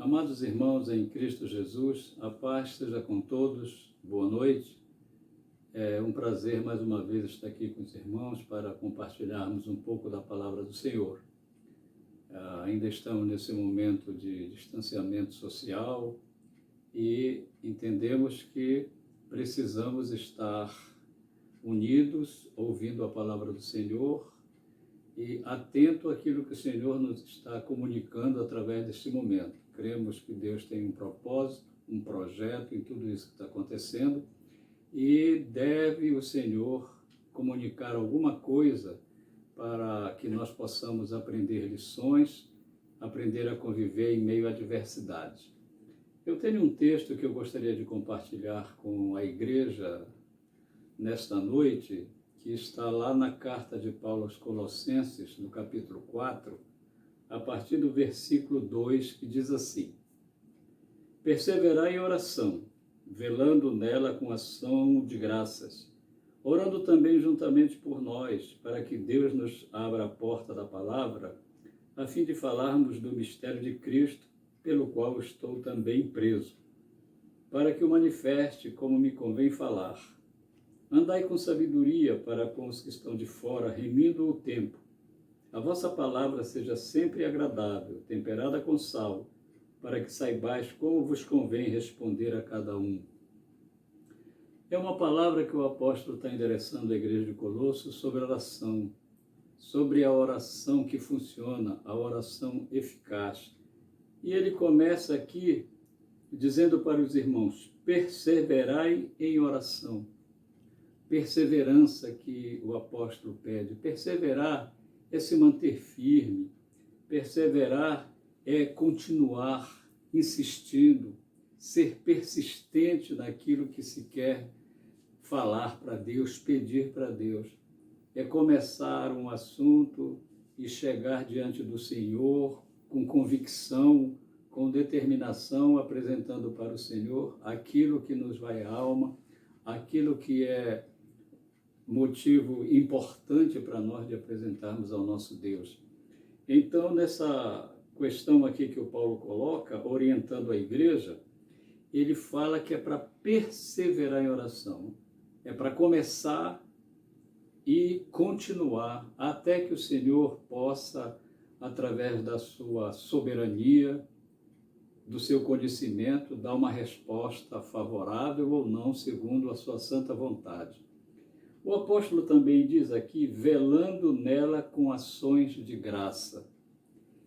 Amados irmãos em Cristo Jesus, a paz esteja com todos, boa noite. É um prazer mais uma vez estar aqui com os irmãos para compartilharmos um pouco da palavra do Senhor. Ainda estamos nesse momento de distanciamento social e entendemos que precisamos estar unidos, ouvindo a palavra do Senhor e atento àquilo que o Senhor nos está comunicando através deste momento. Cremos que Deus tem um propósito, um projeto em tudo isso que está acontecendo e deve o Senhor comunicar alguma coisa para que nós possamos aprender lições, aprender a conviver em meio à adversidade. Eu tenho um texto que eu gostaria de compartilhar com a igreja nesta noite, que está lá na carta de Paulo aos Colossenses, no capítulo 4, a partir do versículo 2, que diz assim: perseverai em oração, velando nela com ação de graças, orando também juntamente por nós, para que Deus nos abra a porta da palavra, a fim de falarmos do mistério de Cristo, pelo qual estou também preso, para que o manifeste como me convém falar. Andai com sabedoria para com os que estão de fora, remindo o tempo. A vossa palavra seja sempre agradável, temperada com sal, para que saibais como vos convém responder a cada um. É uma palavra que o apóstolo está endereçando à igreja de Colossos sobre oração, sobre a oração que funciona, a oração eficaz. E ele começa aqui dizendo para os irmãos: perseverai em oração. Perseverança que o apóstolo pede. Perseverar é se manter firme. Perseverar é continuar insistindo, ser persistente naquilo que se quer falar para Deus, pedir para Deus. É começar um assunto e chegar diante do Senhor com convicção, com determinação, apresentando para o Senhor aquilo que nos vai à alma, aquilo que é motivo importante para nós de apresentarmos ao nosso Deus. Então, nessa questão aqui que o Paulo coloca, orientando a igreja, ele fala que é para perseverar em oração, é para começar e continuar até que o Senhor possa, através da sua soberania, do seu conhecimento, dar uma resposta favorável ou não, segundo a sua santa vontade. O apóstolo também diz aqui, velando nela com ações de graça.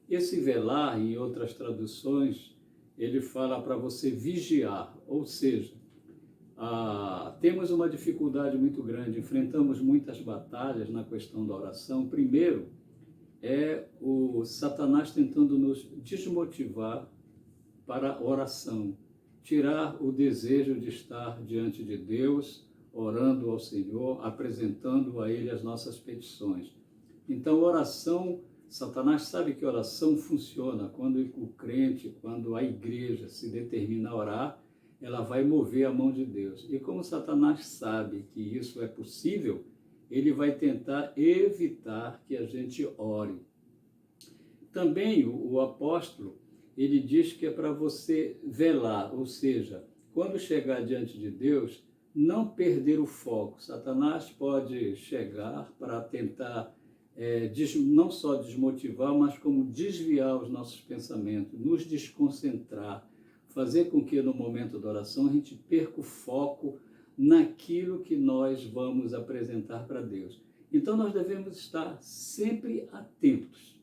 Esse velar, em outras traduções, ele fala para você vigiar, ou seja, temos uma dificuldade muito grande, enfrentamos muitas batalhas na questão da oração. Primeiro, é o Satanás tentando nos desmotivar para a oração, tirar o desejo de estar diante de Deus, orando ao Senhor, apresentando a Ele as nossas petições. Então, oração, Satanás sabe que oração funciona quando o crente, quando a igreja se determina a orar, ela vai mover a mão de Deus. E como Satanás sabe que isso é possível, ele vai tentar evitar que a gente ore. Também o apóstolo, ele diz que é para você velar, ou seja, quando chegar diante de Deus, não perder o foco. Satanás pode chegar para tentar não só desmotivar, mas como desviar os nossos pensamentos, nos desconcentrar, fazer com que no momento da oração a gente perca o foco naquilo que nós vamos apresentar para Deus. Então nós devemos estar sempre atentos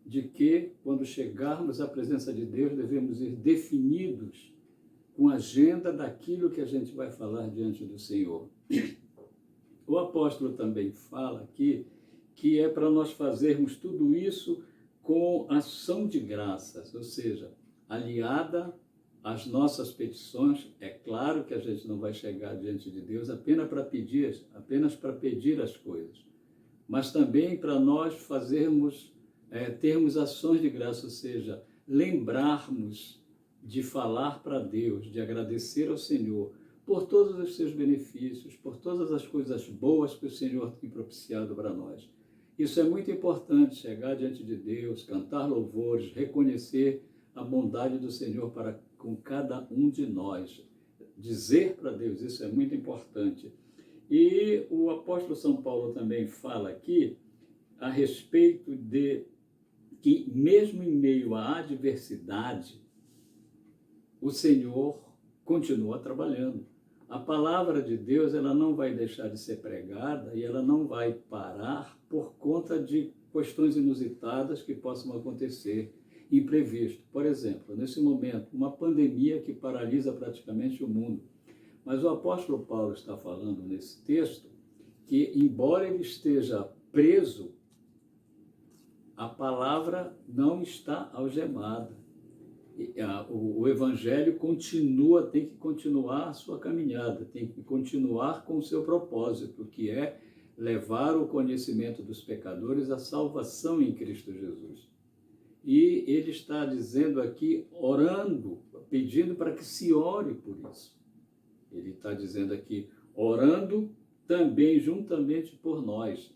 de que quando chegarmos à presença de Deus devemos ir definidos com a agenda daquilo que a gente vai falar diante do Senhor. O apóstolo também fala aqui que é para nós fazermos tudo isso com ação de graças, ou seja, aliada às nossas petições. É claro que a gente não vai chegar diante de Deus apenas para pedir as coisas, mas também para nós termos ações de graça, ou seja, lembrarmos de falar para Deus, de agradecer ao Senhor por todos os seus benefícios, por todas as coisas boas que o Senhor tem propiciado para nós. Isso é muito importante, chegar diante de Deus, cantar louvores, reconhecer a a bondade do Senhor para com cada um de nós. Dizer para Deus, isso é muito importante. E o apóstolo São Paulo também fala aqui a respeito de que, mesmo em meio à adversidade, o Senhor continua trabalhando. A palavra de Deus, ela não vai deixar de ser pregada e ela não vai parar por conta de questões inusitadas que possam acontecer, imprevisto. Por exemplo, nesse momento, uma pandemia que paralisa praticamente o mundo. Mas o apóstolo Paulo está falando nesse texto que, embora ele esteja preso, a palavra não está algemada. O evangelho continua, tem que continuar a sua caminhada, tem que continuar com o seu propósito, que é levar o conhecimento dos pecadores à salvação em Cristo Jesus. E ele está dizendo aqui, orando, pedindo para que se ore por isso. Ele está dizendo aqui, orando também juntamente por nós.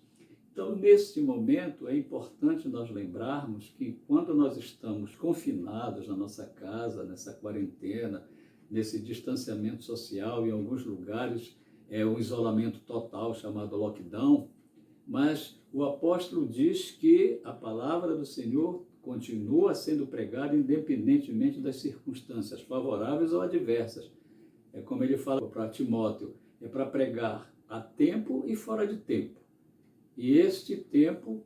Então, neste momento, é importante nós lembrarmos que quando nós estamos confinados na nossa casa, nessa quarentena, nesse distanciamento social, em alguns lugares é um isolamento total chamado lockdown, mas o apóstolo diz que a palavra do Senhor continua sendo pregada independentemente das circunstâncias, favoráveis ou adversas. É como ele fala para Timóteo, é para pregar a tempo e fora de tempo. E este tempo,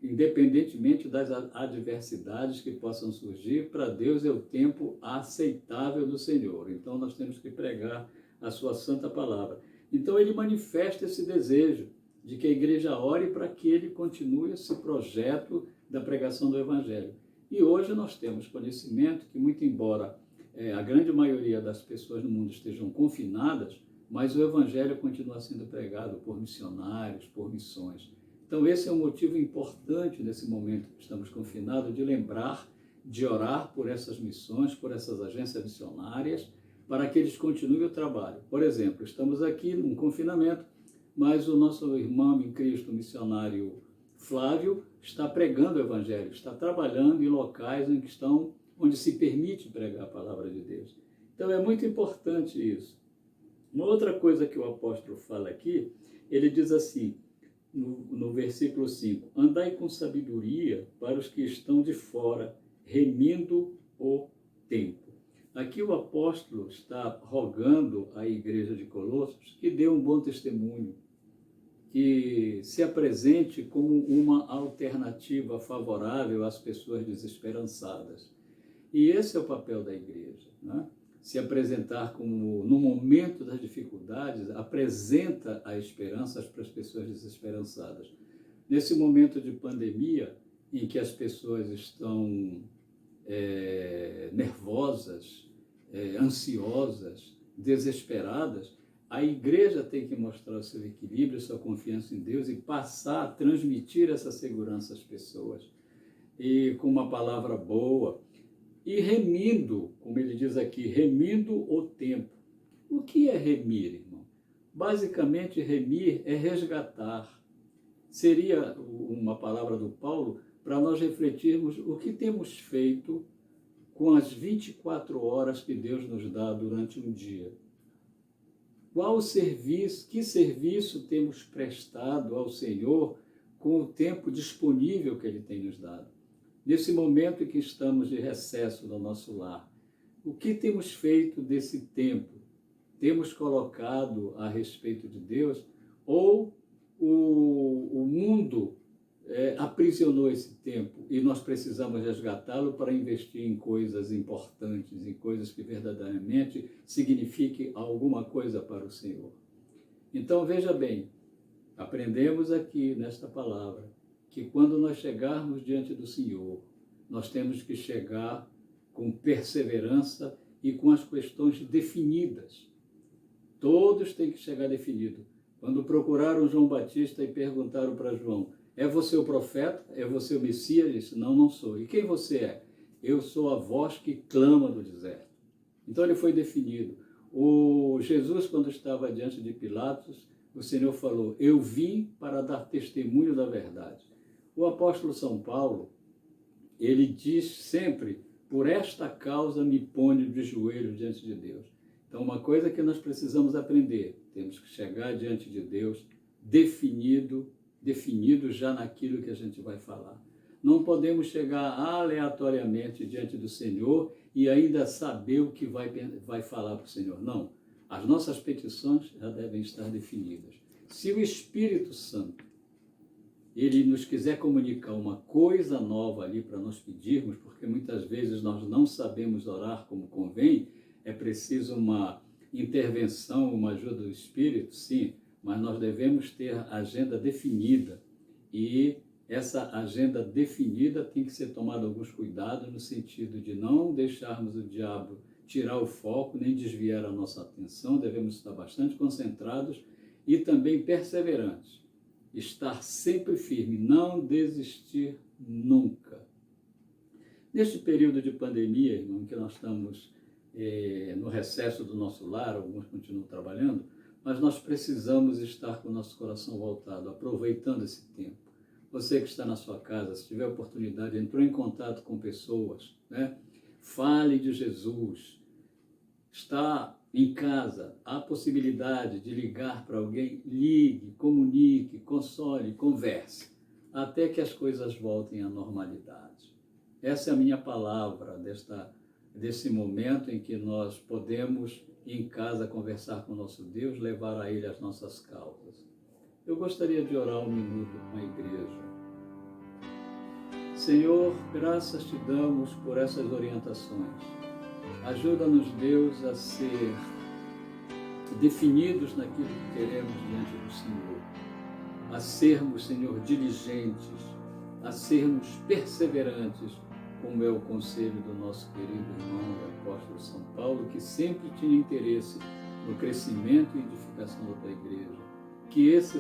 independentemente das adversidades que possam surgir, para Deus é o tempo aceitável do Senhor. Então nós temos que pregar a sua santa palavra. Então ele manifesta esse desejo de que a igreja ore para que ele continue esse projeto da pregação do Evangelho. E hoje nós temos conhecimento que, muito embora a grande maioria das pessoas no mundo estejam confinadas, mas o Evangelho continua sendo pregado por missionários, por missões. Então esse é um motivo importante nesse momento que estamos confinados, de lembrar, de orar por essas missões, por essas agências missionárias, para que eles continuem o trabalho. Por exemplo, estamos aqui num confinamento, mas o nosso irmão em Cristo, missionário Flávio, está pregando o Evangelho, está trabalhando em locais em que onde se permite pregar a palavra de Deus. Então é muito importante isso. Uma outra coisa que o apóstolo fala aqui, ele diz assim, no versículo 5, andai com sabedoria para os que estão de fora, remindo o tempo. Aqui o apóstolo está rogando à igreja de Colossos que dê um bom testemunho, que se apresente como uma alternativa favorável às pessoas desesperançadas. E esse é o papel da igreja, né? Se apresentar como, no momento das dificuldades, apresenta a esperança para as pessoas desesperançadas. Nesse momento de pandemia, em que as pessoas estão nervosas, ansiosas, desesperadas, a igreja tem que mostrar o seu equilíbrio, sua confiança em Deus e passar a transmitir essa segurança às pessoas. E com uma palavra boa, e remindo, como ele diz aqui, remindo o tempo. O que é remir, irmão? Basicamente, remir é resgatar. Seria uma palavra do Paulo para nós refletirmos o que temos feito com as 24 horas que Deus nos dá durante um dia. Qual serviço, que serviço temos prestado ao Senhor com o tempo disponível que Ele tem nos dado? Nesse momento em que estamos de recesso no nosso lar, o que temos feito desse tempo? Temos colocado a respeito de Deus ou o mundo aprisionou esse tempo e nós precisamos resgatá-lo para investir em coisas importantes, em coisas que verdadeiramente signifiquem alguma coisa para o Senhor? Então, veja bem, aprendemos aqui nesta palavra que quando nós chegarmos diante do Senhor, nós temos que chegar com perseverança e com as questões definidas. Todos têm que chegar definido. Quando procuraram João Batista e perguntaram para João, é você o profeta? É você o Messias? Ele disse, não, não sou. E quem você é? Eu sou a voz que clama do deserto. Então ele foi definido. O Jesus, quando estava diante de Pilatos, o Senhor falou, eu vim para dar testemunho da verdade. O apóstolo São Paulo, ele diz sempre por esta causa me ponho de joelhos diante de Deus. Então, uma coisa que nós precisamos aprender, temos que chegar diante de Deus definido já naquilo que a gente vai falar. Não podemos chegar aleatoriamente diante do Senhor e ainda saber o que vai falar para o Senhor. Não, as nossas petições já devem estar definidas. Se o Espírito Santo, ele nos quiser comunicar uma coisa nova ali para nós pedirmos, porque muitas vezes nós não sabemos orar como convém, é preciso uma intervenção, uma ajuda do Espírito, sim, mas nós devemos ter a agenda definida e essa agenda definida tem que ser tomada alguns cuidados no sentido de não deixarmos o diabo tirar o foco, nem desviar a nossa atenção, devemos estar bastante concentrados e também perseverantes. Estar sempre firme, não desistir nunca. Neste período de pandemia, irmão, que nós estamos no recesso do nosso lar, alguns continuam trabalhando, mas nós precisamos estar com o nosso coração voltado, aproveitando esse tempo. Você que está na sua casa, se tiver oportunidade, entrou em contato com pessoas, né? Fale de Jesus. Está em casa, há possibilidade de ligar para alguém, ligue, comunique, console, converse, até que as coisas voltem à normalidade. Essa é a minha palavra desse momento em que nós podemos, em casa, conversar com o nosso Deus, levar a Ele as nossas causas. Eu gostaria de orar um minuto com a igreja. Senhor, graças te damos por essas orientações. Ajuda-nos, Deus, a ser definidos naquilo que queremos diante do Senhor. A sermos, Senhor, diligentes, a sermos perseverantes, como é o conselho do nosso querido irmão e apóstolo São Paulo, que sempre tinha interesse no crescimento e edificação da tua igreja. Que essa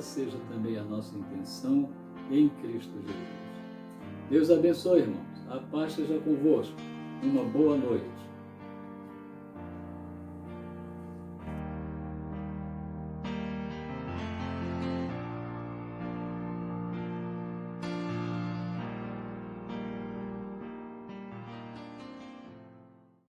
seja também a nossa intenção em Cristo Jesus. Deus abençoe, irmãos. A paz seja convosco. Uma boa noite.